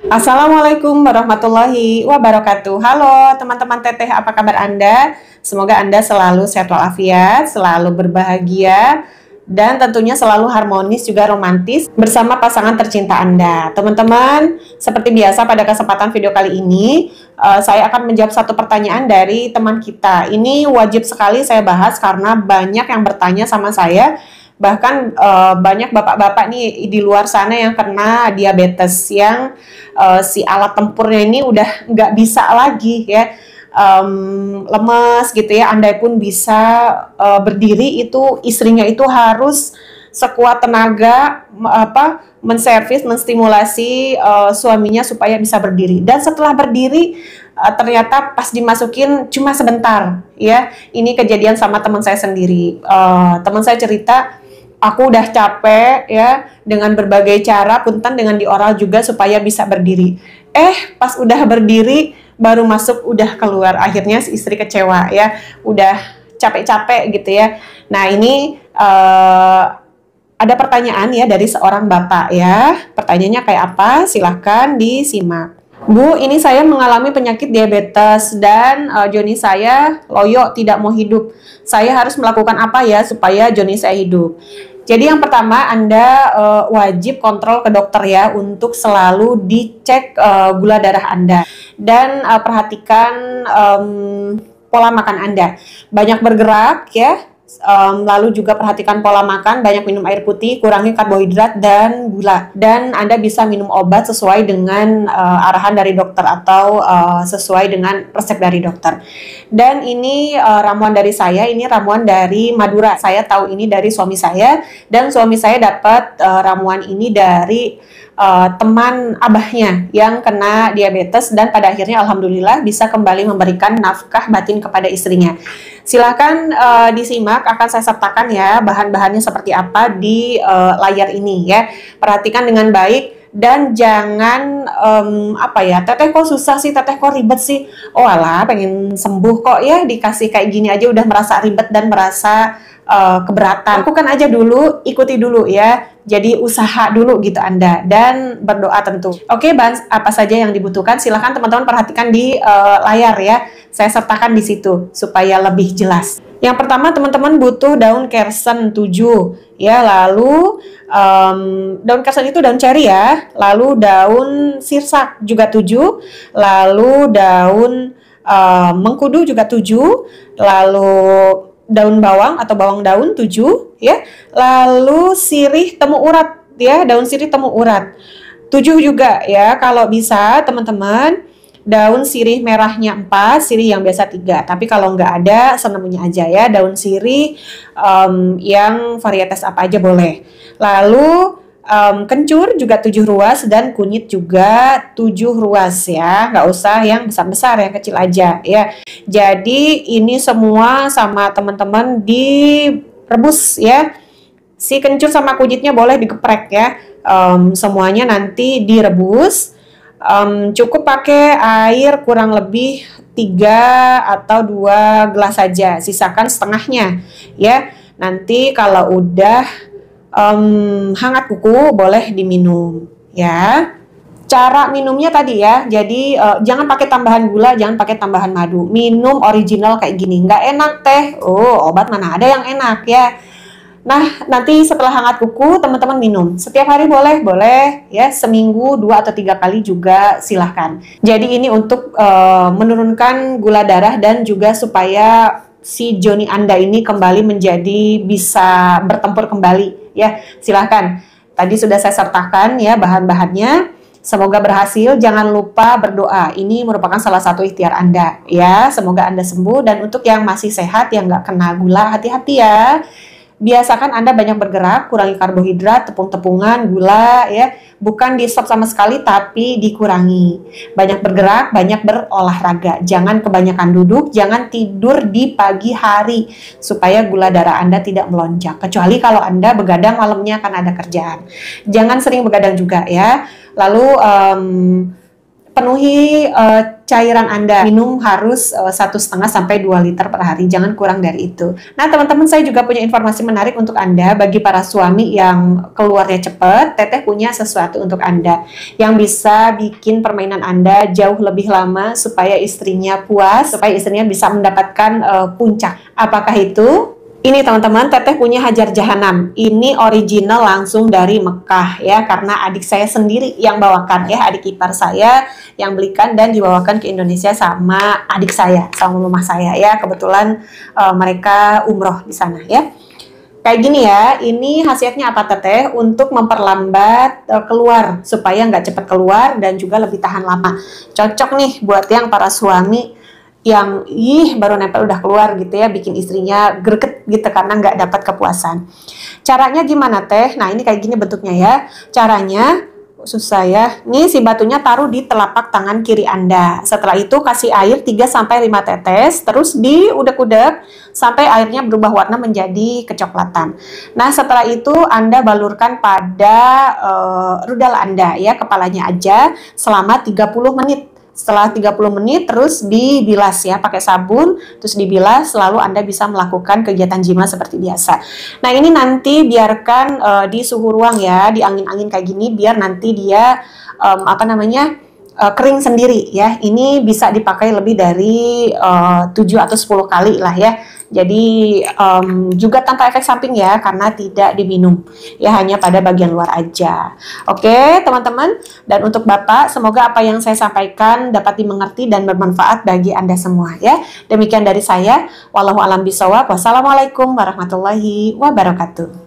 Assalamualaikum warahmatullahi wabarakatuh. Halo teman-teman teteh, apa kabar Anda? Semoga Anda selalu sehat walafiat, selalu berbahagia, dan tentunya selalu harmonis juga romantis bersama pasangan tercinta Anda. Teman-teman, seperti biasa pada kesempatan video kali ini, saya akan menjawab satu pertanyaan dari teman kita. Ini wajib sekali saya bahas karena banyak yang bertanya sama saya. Bahkan banyak bapak-bapak nih di luar sana yang kena diabetes, yang si alat tempurnya ini udah nggak bisa lagi ya, lemes gitu ya. Andai pun bisa berdiri, itu istrinya itu harus sekuat tenaga menservis, menstimulasi suaminya supaya bisa berdiri. Dan setelah berdiri, ternyata pas dimasukin cuma sebentar ya. Ini kejadian sama teman saya sendiri. Teman saya cerita, aku udah capek ya dengan berbagai cara, punten dengan dioral juga supaya bisa berdiri. Pas udah berdiri baru masuk udah keluar. Akhirnya si istri kecewa ya, udah capek-capek gitu ya. Nah ini ada pertanyaan ya dari seorang bapak ya. Pertanyaannya kayak apa? Silahkan disimak. Bu, ini saya mengalami penyakit diabetes dan Joni saya loyo, tidak mau hidup. Saya harus melakukan apa ya supaya Joni saya hidup? Jadi yang pertama, Anda wajib kontrol ke dokter ya, untuk selalu dicek gula darah Anda. Dan perhatikan pola makan Anda. Banyak bergerak ya. Lalu juga perhatikan pola makan, banyak minum air putih, kurangi karbohidrat dan gula. Dan Anda bisa minum obat sesuai dengan arahan dari dokter atau sesuai dengan resep dari dokter. Dan ini ramuan dari saya, ini ramuan dari Madura. Saya tahu ini dari suami saya, dan suami saya dapat ramuan ini dari teman abahnya yang kena diabetes, dan pada akhirnya alhamdulillah bisa kembali memberikan nafkah batin kepada istrinya. Silahkan disimak, akan saya sertakan ya bahan-bahannya seperti apa di layar ini ya. Perhatikan dengan baik dan jangan teteh kok susah sih, teteh kok ribet sih. Oh alah, pengen sembuh kok ya, dikasih kayak gini aja udah merasa ribet dan merasa keberatan. Lakukan aja dulu, ikuti dulu ya. Jadi usaha dulu gitu Anda, dan berdoa tentu. Oke, bahan apa saja yang dibutuhkan silahkan teman-teman perhatikan di layar ya. Saya sertakan di situ supaya lebih jelas. Yang pertama teman-teman butuh daun kersen 7 ya, lalu daun kersen itu daun ceri ya, lalu daun sirsak juga 7, lalu daun mengkudu juga 7, lalu daun bawang atau bawang daun 7 ya, lalu sirih temu urat ya, daun sirih temu urat 7 juga ya. Kalau bisa teman-teman daun sirih merahnya 4, sirih yang biasa 3. Tapi kalau nggak ada, senemunya aja ya. Daun sirih yang varietas apa aja boleh. Lalu kencur juga 7 ruas, dan kunyit juga 7 ruas ya. Nggak usah yang besar-besar, yang kecil aja ya. Jadi ini semua sama teman-teman direbus ya. Si kencur sama kunyitnya boleh digeprek ya. Semuanya nanti direbus. Cukup pakai air kurang lebih 3 atau 2 gelas saja, sisakan setengahnya ya. Nanti kalau udah hangat kuku boleh diminum ya. Cara minumnya tadi ya, jadi jangan pakai tambahan gula, jangan pakai tambahan madu, minum original kayak gini. Nggak enak teh, obat mana ada yang enak ya. Nah, nanti setelah hangat kuku, teman-teman minum. Setiap hari boleh ya, seminggu 2 atau 3 kali juga silahkan. Jadi ini untuk menurunkan gula darah dan juga supaya si Joni Anda ini kembali menjadi bisa bertempur kembali ya. Silahkan. Tadi sudah saya sertakan ya bahan-bahannya. Semoga berhasil. Jangan lupa berdoa. Ini merupakan salah satu ikhtiar Anda ya. Semoga Anda sembuh, dan untuk yang masih sehat, yang nggak kena gula, hati-hati ya. Biasakan Anda banyak bergerak, kurangi karbohidrat, tepung-tepungan, gula ya. Bukan di stop sama sekali, tapi dikurangi. Banyak bergerak, banyak berolahraga. Jangan kebanyakan duduk, jangan tidur di pagi hari supaya gula darah Anda tidak melonjak. Kecuali kalau Anda begadang malamnya kan ada kerjaan. Jangan sering begadang juga ya. Lalu penuhi cairan Anda. Minum harus 1,5 sampai 2 liter per hari, jangan kurang dari itu. Nah, teman-teman, saya juga punya informasi menarik untuk Anda. Bagi para suami yang keluarnya cepat, Teteh punya sesuatu untuk Anda yang bisa bikin permainan Anda jauh lebih lama supaya istrinya puas, supaya istrinya bisa mendapatkan puncak. Apakah itu? Ini teman-teman, Teteh punya Hajar Jahanam. Ini original langsung dari Mekah ya, karena adik saya sendiri yang bawakan ya, adik ipar saya yang belikan dan dibawakan ke Indonesia sama adik saya, sama mama saya ya. Kebetulan mereka umroh di sana ya. Kayak gini ya, ini khasiatnya apa Teteh? Untuk memperlambat keluar, supaya nggak cepat keluar dan juga lebih tahan lama. Cocok nih buat yang para suami yang baru nempel udah keluar gitu ya, bikin istrinya greget gitu karena nggak dapat kepuasan. Caranya gimana Teh? Nah, ini kayak gini bentuknya ya. Caranya susah ya. Nih si batunya taruh di telapak tangan kiri Anda. Setelah itu kasih air 3-5 tetes, terus diudek-udek sampai airnya berubah warna menjadi kecoklatan. Nah, setelah itu Anda balurkan pada rudal Anda ya, kepalanya aja selama 30 menit. Setelah 30 menit terus dibilas ya, pakai sabun, terus dibilas, lalu Anda bisa melakukan kegiatan jima seperti biasa. Nah, ini nanti biarkan di suhu ruang ya, di angin-angin kayak gini, biar nanti dia kering sendiri ya. Ini bisa dipakai lebih dari 7 atau 10 kali lah ya. Jadi juga tanpa efek samping ya, karena tidak diminum ya, hanya pada bagian luar aja. Oke teman-teman, dan untuk Bapak, semoga apa yang saya sampaikan dapat dimengerti dan bermanfaat bagi Anda semua ya. Demikian dari saya, wallahu a'lam bishawab. Wassalamualaikum warahmatullahi wabarakatuh.